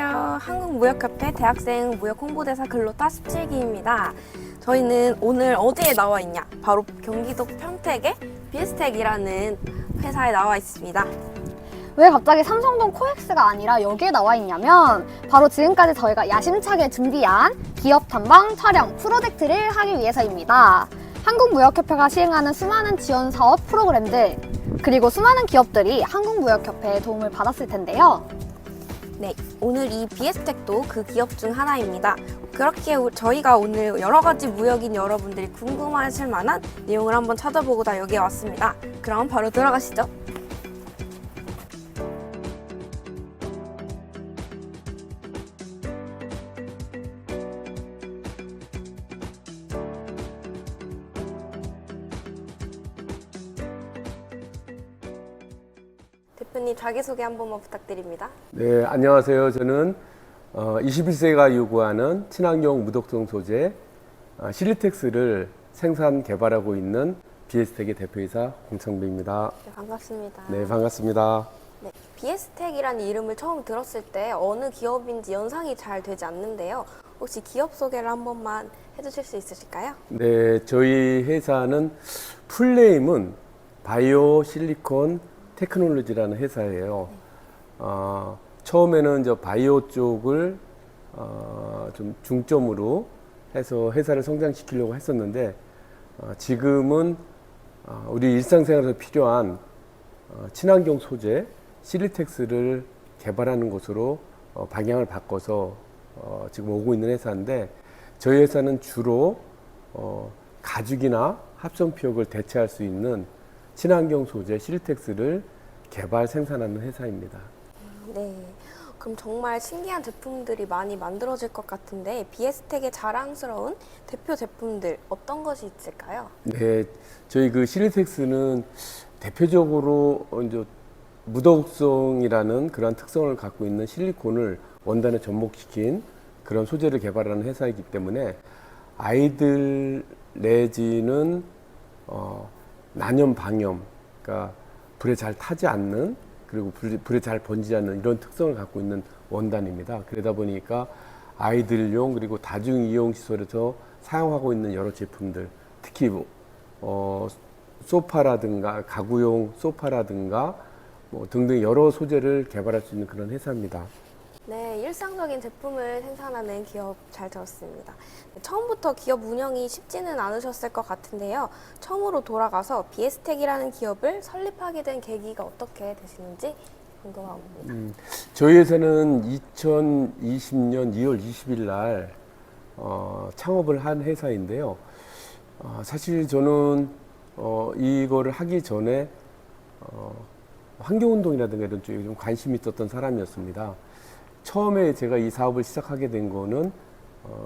안녕하세요. 한국무역협회 대학생 무역홍보대사 근로타 17기입니다. 저희는 오늘 어디에 나와 있냐? 바로 경기도 평택의 비에스텍이라는 회사에 나와 있습니다. 왜 갑자기 삼성동 코엑스가 아니라 여기에 나와 있냐면 바로 지금까지 저희가 야심차게 준비한 기업 탐방 촬영 프로젝트를 하기 위해서입니다. 한국무역협회가 시행하는 수많은 지원 사업 프로그램들 그리고 수많은 기업들이 한국무역협회의 도움을 받았을 텐데요. 네, 오늘 이 비에스텍도 그 기업 중 하나입니다. 그렇게 저희가 오늘 여러 가지 무역인 여러분들이 궁금하실 만한 내용을 한번 찾아보고자 여기에 왔습니다. 그럼 바로 들어가시죠. 대표님 자기소개 한 번만 부탁드립니다. 네, 안녕하세요. 저는 21세기가 요구하는 친환경 무독성 소재 실리텍스를 생산 개발하고 있는 비에스텍의 대표이사 공창배입니다. 네, 반갑습니다. 네, 반갑습니다. 네, 비에스텍이라는 이름을 처음 들었을 때 어느 기업인지 연상이 잘 되지 않는데요. 혹시 기업 소개를 한 번만 해주실 수 있으실까요? 네, 저희 회사는 풀네임은 바이오 실리콘 테크놀로지라는 회사예요. 처음에는 바이오 쪽을 좀 중점으로 해서 회사를 성장시키려고 했었는데 지금은 우리 일상생활에서 필요한 친환경 소재 실리텍스를 개발하는 곳으로 방향을 바꿔서 지금 오고 있는 회사인데 저희 회사는 주로 가죽이나 합성 피혁을 대체할 수 있는 친환경 소재 실리텍스를 개발 생산하는 회사입니다. 네, 그럼 정말 신기한 제품들이 많이 만들어질 것 같은데 비에스텍의 자랑스러운 대표 제품들 어떤 것이 있을까요? 네, 저희 그 실리텍스는 대표적으로 이제 무독성이라는 그런 특성을 갖고 있는 실리콘을 원단에 접목시킨 그런 소재를 개발하는 회사이기 때문에 아이들 내지는 난염 방염, 그러니까 불에 잘 타지 않는 그리고 불에 잘 번지지 않는 이런 특성을 갖고 있는 원단입니다. 그러다 보니까 아이들용 그리고 다중 이용 시설에서 사용하고 있는 여러 제품들, 특히 소파라든가 가구용 소파라든가 등등 여러 소재를 개발할 수 있는 그런 회사입니다. 네, 일상적인 제품을 생산하는 기업 잘 들었습니다. 네, 처음부터 기업 운영이 쉽지는 않으셨을 것 같은데요. 처음으로 돌아가서 비에스텍이라는 기업을 설립하게 된 계기가 어떻게 되시는지 궁금합니다. 저희 회사는 2020년 2월 20일 날 창업을 한 회사인데요. 사실 저는 이거를 하기 전에 환경운동이라든가 이런 쪽에 좀 관심이 있었던 사람이었습니다. 처음에 제가 이 사업을 시작하게 된 거는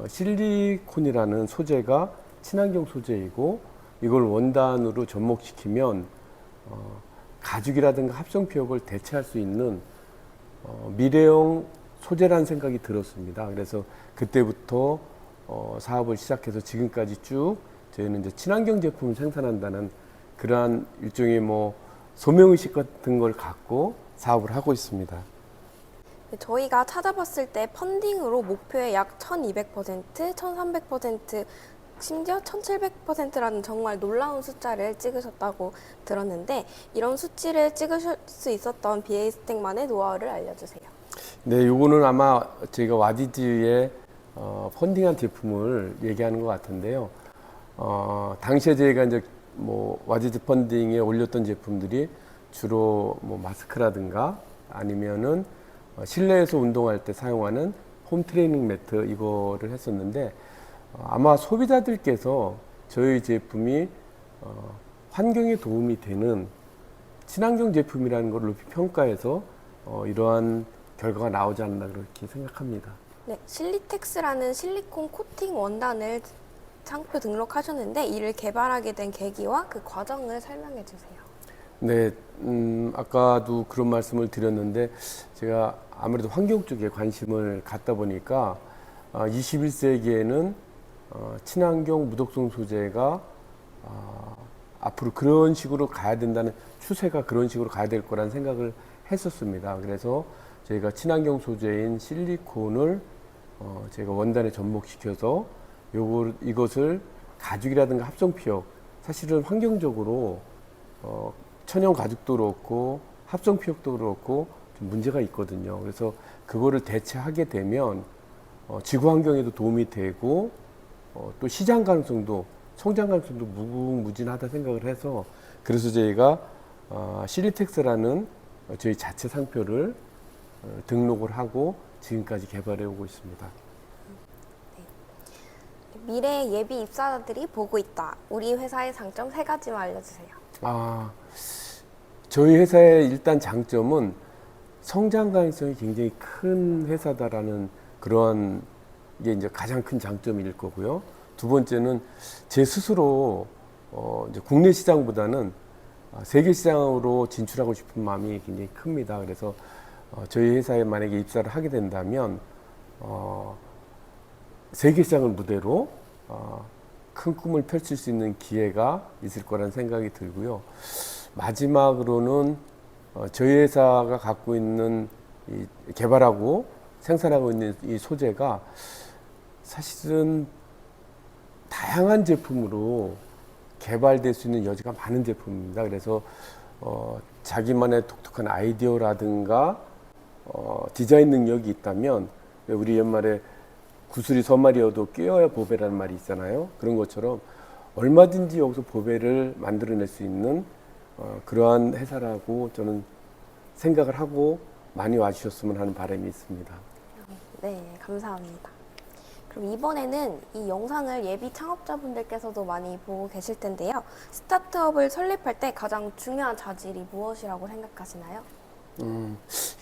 실리콘이라는 소재가 친환경 소재이고 이걸 원단으로 접목시키면 가죽이라든가 합성 피혁을 대체할 수 있는 미래형 소재라는 생각이 들었습니다. 그래서 그때부터 사업을 시작해서 지금까지 쭉 저희는 이제 친환경 제품을 생산한다는 그러한 일종의 소명의식 같은 걸 갖고 사업을 하고 있습니다. 저희가 찾아봤을 때 펀딩으로 목표의 약 1200%, 1300%, 심지어 1700%라는 정말 놀라운 숫자를 찍으셨다고 들었는데 이런 수치를 찍으실 수 있었던 비에스텍만의 노하우를 알려주세요. 네, 요거는 아마 저희가 와디즈의 펀딩한 제품을 얘기하는 것 같은데요. 당시에 저희가 이제 와디즈 펀딩에 올렸던 제품들이 주로 마스크라든가 아니면은 실내에서 운동할 때 사용하는 홈 트레이닝 매트 이거를 했었는데 아마 소비자들께서 저희 제품이 환경에 도움이 되는 친환경 제품이라는 걸 높이 평가해서 이러한 결과가 나오지 않나 그렇게 생각합니다. 네, 실리텍스라는 실리콘 코팅 원단을 상표 등록하셨는데 이를 개발하게 된 계기와 그 과정을 설명해 주세요. 네, 아까도 그런 말씀을 드렸는데 제가 아무래도 환경 쪽에 관심을 갖다 보니까 21세기에는 친환경 무독성 소재가 앞으로 그런 식으로 가야 된다는 추세가 그런 식으로 가야 될 거라는 생각을 했었습니다. 그래서 저희가 친환경 소재인 실리콘을 제가 원단에 접목시켜서 이것을 가죽이라든가 합성피혁, 사실은 환경적으로 천연 가죽도 그렇고 합성피혁도 그렇고 좀 문제가 있거든요. 그래서 그거를 대체하게 되면 지구 환경에도 도움이 되고 또 시장 가능성도 성장 가능성도 무궁무진하다 생각을 해서, 그래서 저희가 실리텍스라는 저희 자체 상표를 등록을 하고 지금까지 개발해 오고 있습니다. 미래 예비 입사자들이 보고 있다. 우리 회사의 장점 3가지만 알려주세요. 저희 회사의 일단 장점은 성장 가능성이 굉장히 큰 회사다라는 그러한 게 이제 가장 큰 장점일 거고요. 두 번째는 제 스스로 이제 국내 시장보다는 세계 시장으로 진출하고 싶은 마음이 굉장히 큽니다. 그래서 저희 회사에 만약에 입사를 하게 된다면 세계 시장을 무대로 큰 꿈을 펼칠 수 있는 기회가 있을 거라는 생각이 들고요. 마지막으로는 저희 회사가 갖고 있는 개발하고 생산하고 있는 이 소재가 사실은 다양한 제품으로 개발될 수 있는 여지가 많은 제품입니다. 그래서 자기만의 독특한 아이디어라든가 디자인 능력이 있다면, 우리 옛말에 구슬이 서말이어도 꿰어야 보배라는 말이 있잖아요. 그런 것처럼 얼마든지 여기서 보배를 만들어낼 수 있는 그러한 회사라고 저는 생각을 하고 많이 와주셨으면 하는 바람이 있습니다. 네, 감사합니다. 그럼 이번에는 이 영상을 예비 창업자분들께서도 많이 보고 계실 텐데요. 스타트업을 설립할 때 가장 중요한 자질이 무엇이라고 생각하시나요?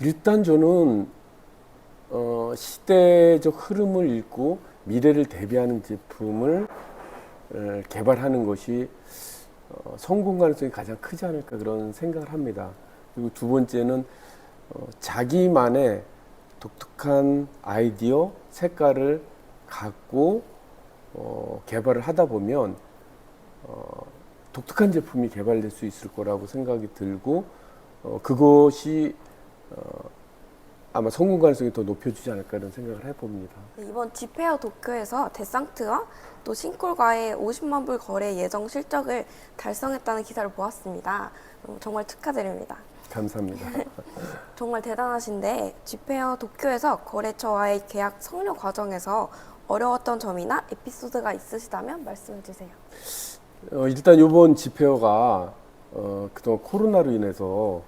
일단 저는 시대적 흐름을 읽고 미래를 대비하는 제품을 개발하는 것이 성공 가능성이 가장 크지 않을까 그런 생각을 합니다. 그리고 두 번째는 자기만의 독특한 아이디어, 색깔을 갖고 개발을 하다 보면 독특한 제품이 개발될 수 있을 거라고 생각이 들고, 그것이 아마 성공 가능성이 더 높여주지 않을까 이런 생각을 해봅니다. 네, 이번 지페어 도쿄에서 데상트와 또 싱콜과의 50만 불 거래 예정 실적을 달성했다는 기사를 보았습니다. 정말 축하드립니다. 감사합니다. 정말 대단하신데, 지페어 도쿄에서 거래처와의 계약 성료 과정에서 어려웠던 점이나 에피소드가 있으시다면 말씀해 주세요. 일단 이번 지페어가 그동안 코로나로 인해서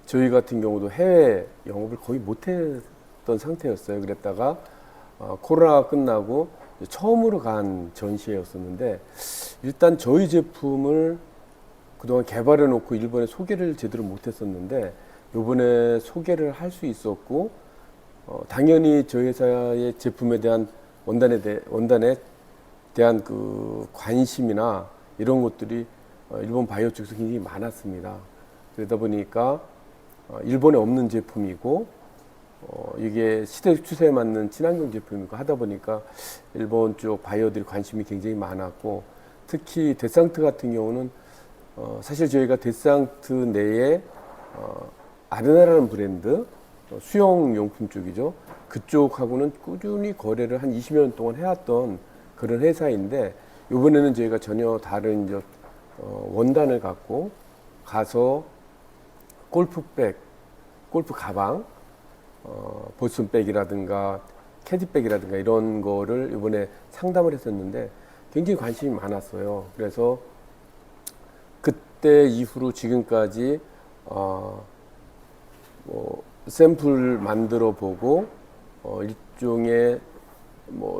저희 같은 경우도 해외 영업을 거의 못했던 상태였어요. 그랬다가 코로나가 끝나고 처음으로 간 전시회였었는데, 일단 저희 제품을 그동안 개발해 놓고 일본에 소개를 제대로 못했었는데 이번에 소개를 할 수 있었고, 당연히 저희 회사의 제품에 대한 원단에 대한 그 관심이나 이런 것들이 일본 바이오 쪽에서 굉장히 많았습니다. 그러다 보니까 일본에 없는 제품이고 이게 시대 추세에 맞는 친환경 제품이고 하다 보니까 일본 쪽 바이오들이 관심이 굉장히 많았고, 특히 데상트 같은 경우는 사실 저희가 데상트 내에 아르나라는 브랜드, 수영용품 쪽이죠. 그쪽하고는 꾸준히 거래를 한 20여 년 동안 해왔던 그런 회사인데, 이번에는 저희가 전혀 다른 이제 원단을 갖고 가서 골프백, 골프 가방, 보슨백이라든가 캐디백이라든가 이런 거를 이번에 상담을 했었는데 굉장히 관심이 많았어요. 그래서 그때 이후로 지금까지 샘플 만들어 보고 일종의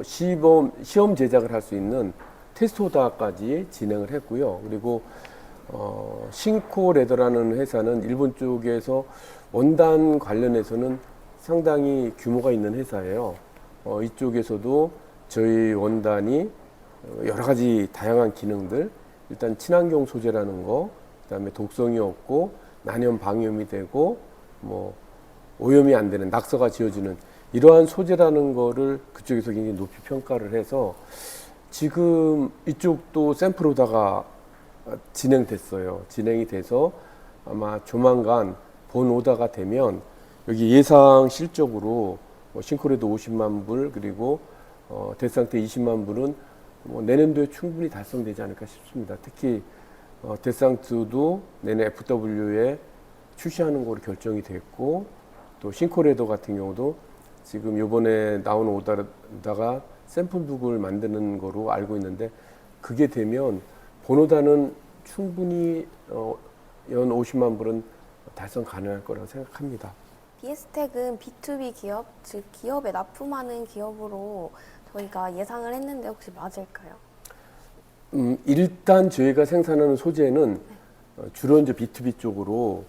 시험 제작을 할 수 있는 테스트 오다까지 진행을 했고요. 그리고 싱코 레더라는 회사는 일본 쪽에서 원단 관련해서는 상당히 규모가 있는 회사예요. 이쪽에서도 저희 원단이 여러 가지 다양한 기능들, 일단 친환경 소재라는 거, 그다음에 독성이 없고 난염 방염이 되고 오염이 안 되는 낙서가 지어지는 이러한 소재라는 거를 그쪽에서 굉장히 높이 평가를 해서 지금 이쪽도 샘플 오다가 진행이 돼서 아마 조만간 본 오다가 되면 여기 예상 실적으로 싱크로에도 50만 불 그리고 데스상트 20만 불은 내년도에 충분히 달성되지 않을까 싶습니다. 특히 데스상트도 내년 FW에 출시하는 거로 결정이 됐고 또 싱크로에도 같은 경우도 지금 요번에 나온 오다가 샘플북을 만드는 거로 알고 있는데 그게 되면 본오다는 충분히 연 50만 불은 달성 가능할 거라고 생각합니다. 비에스텍은 B2B 기업, 즉 기업에 납품하는 기업으로 저희가 예상을 했는데 혹시 맞을까요? 일단 저희가 생산하는 소재는 주로 이제 B2B 쪽으로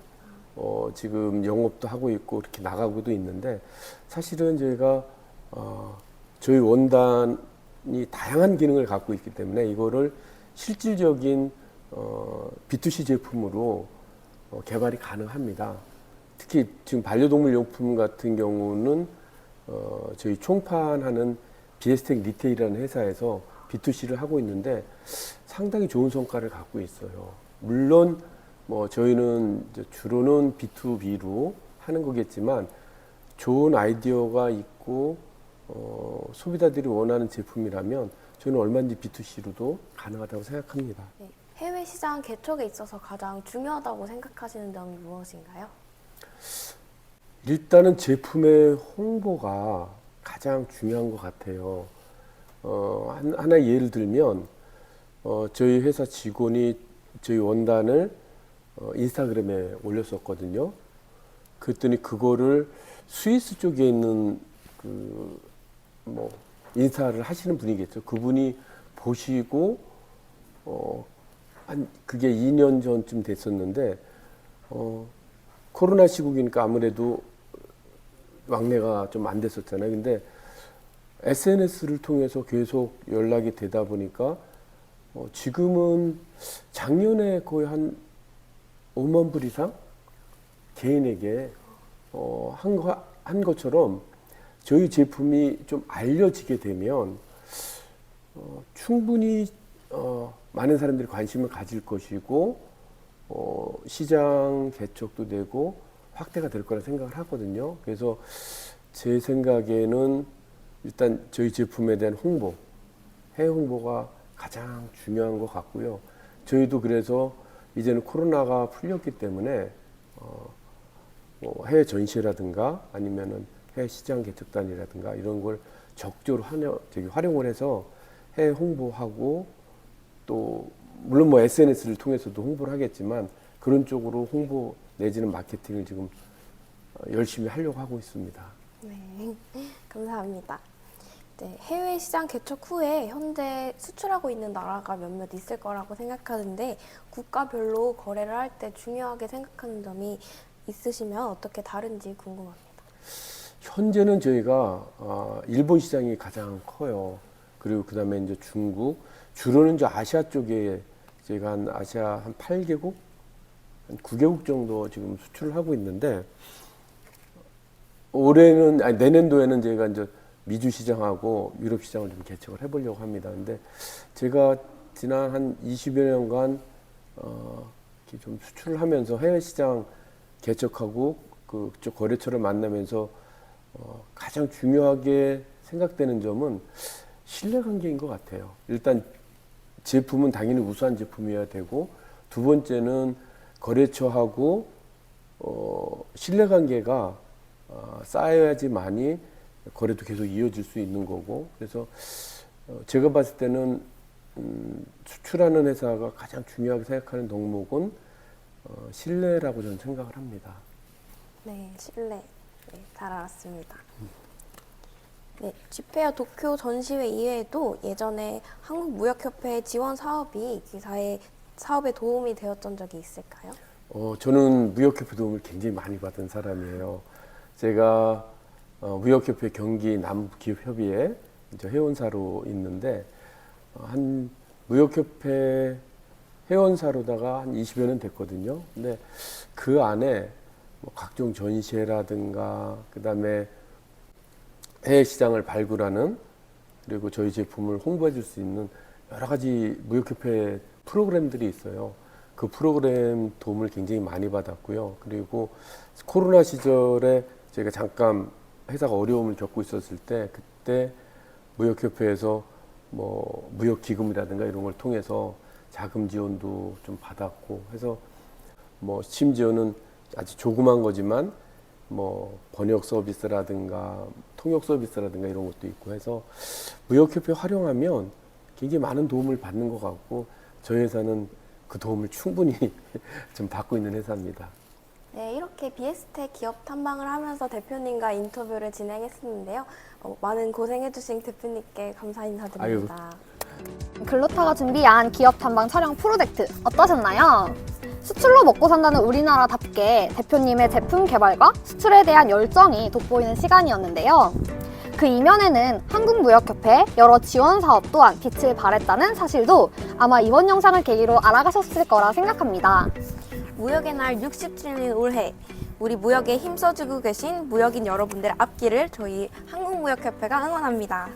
지금 영업도 하고 있고 이렇게 나가고도 있는데 사실은 저희가 저희 원단이 다양한 기능을 갖고 있기 때문에 이거를 실질적인 B2C 제품으로 개발이 가능합니다. 특히 지금 반려동물 용품 같은 경우는 저희 총판하는 비에스텍 리테일이라는 회사에서 B2C를 하고 있는데 상당히 좋은 성과를 갖고 있어요. 물론 저희는 이제 주로는 B2B로 하는 거겠지만 좋은 아이디어가 있고 소비자들이 원하는 제품이라면 저는 얼마든지 B2C로도 가능하다고 생각합니다. 네. 해외 시장 개척에 있어서 가장 중요하다고 생각하시는 점이 무엇인가요? 일단은 제품의 홍보가 가장 중요한 것 같아요. 하나 예를 들면 저희 회사 직원이 저희 원단을 인스타그램에 올렸었거든요. 그랬더니 그거를 스위스 쪽에 있는 인스타를 하시는 분이겠죠. 그분이 보시고 그게 2년 전쯤 됐었는데 코로나 시국이니까 아무래도 왕래가 좀 안 됐었잖아요. 근데 SNS를 통해서 계속 연락이 되다 보니까 지금은 작년에 거의 한 5만 불 이상 개인에게 한 것처럼 저희 제품이 좀 알려지게 되면 충분히 많은 사람들이 관심을 가질 것이고 시장 개척도 되고 확대가 될 거라 생각을 하거든요. 그래서 제 생각에는 일단 저희 제품에 대한 홍보, 해외 홍보가 가장 중요한 것 같고요. 저희도 그래서 이제는 코로나가 풀렸기 때문에 해외 전시라든가 아니면은 해외 시장 개척단이라든가 이런 걸 적극적으로 활용을 해서 해외 홍보하고 또 물론 SNS를 통해서도 홍보를 하겠지만 그런 쪽으로 홍보 내지는 마케팅을 지금 열심히 하려고 하고 있습니다. 네, 감사합니다. 네, 해외 시장 개척 후에 현재 수출하고 있는 나라가 몇몇 있을 거라고 생각하는데 국가별로 거래를 할 때 중요하게 생각하는 점이 있으시면 어떻게 다른지 궁금합니다. 현재는 저희가 일본 시장이 가장 커요. 그리고 그다음에 이제 중국, 주로는 이제 아시아 쪽에 저희가 아시아 한 8개국, 한 9개국 정도 지금 수출을 하고 있는데 내년도에는 저희가 이제 미주 시장하고 유럽 시장을 좀 개척을 해보려고 합니다. 근데 제가 지난 한 20여 년간 이렇게 좀 수출을 하면서 해외 시장 개척하고 그쪽 거래처를 만나면서 가장 중요하게 생각되는 점은 신뢰관계인 것 같아요. 일단 제품은 당연히 우수한 제품이어야 되고 두 번째는 거래처하고 신뢰관계가 쌓여야지만이 거래도 계속 이어질 수 있는 거고 그래서 제가 봤을 때는 수출하는 회사가 가장 중요하게 생각하는 덕목은 신뢰라고 저는 생각을 합니다. 네, 신뢰. 네, 잘 알았습니다. 네, 집회와 도쿄 전시회 이외에도 예전에 한국무역협회 지원 사업이 기사의 사업에 도움이 되었던 적이 있을까요? 저는 무역협회 도움을 굉장히 많이 받은 사람이에요. 제가 무역협회 경기 남부기업협의회 회원사로 있는데 한 무역협회 회원사로다가 한 20여 년 됐거든요. 근데 그 안에 각종 전시회라든가 그다음에 해외 시장을 발굴하는 그리고 저희 제품을 홍보해 줄 수 있는 여러 가지 무역협회 프로그램들이 있어요. 그 프로그램 도움을 굉장히 많이 받았고요. 그리고 코로나 시절에 저희가 잠깐 회사가 어려움을 겪고 있었을 때 그때 무역협회에서 뭐 무역기금이라든가 이런 걸 통해서 자금 지원도 좀 받았고 해서 뭐 심지어는 아주 조그만 거지만 뭐 번역 서비스라든가 통역 서비스라든가 이런 것도 있고 해서 무역협회 활용하면 굉장히 많은 도움을 받는 것 같고 저희 회사는 그 도움을 충분히 좀 받고 있는 회사입니다. 네, 이렇게 비에스텍 기업 탐방을 하면서 대표님과 인터뷰를 진행했었는데요. 많은 고생해주신 대표님께 감사 인사드립니다. 글로타가 준비한 기업 탐방 촬영 프로젝트 어떠셨나요? 수출로 먹고 산다는 우리나라답게 대표님의 제품 개발과 수출에 대한 열정이 돋보이는 시간이었는데요. 그 이면에는 한국무역협회 여러 지원 사업 또한 빛을 발했다는 사실도 아마 이번 영상을 계기로 알아가셨을 거라 생각합니다. 무역의 날 60주년 올해 우리 무역에 힘써주고 계신 무역인 여러분들의 앞길을 저희 한국무역협회가 응원합니다.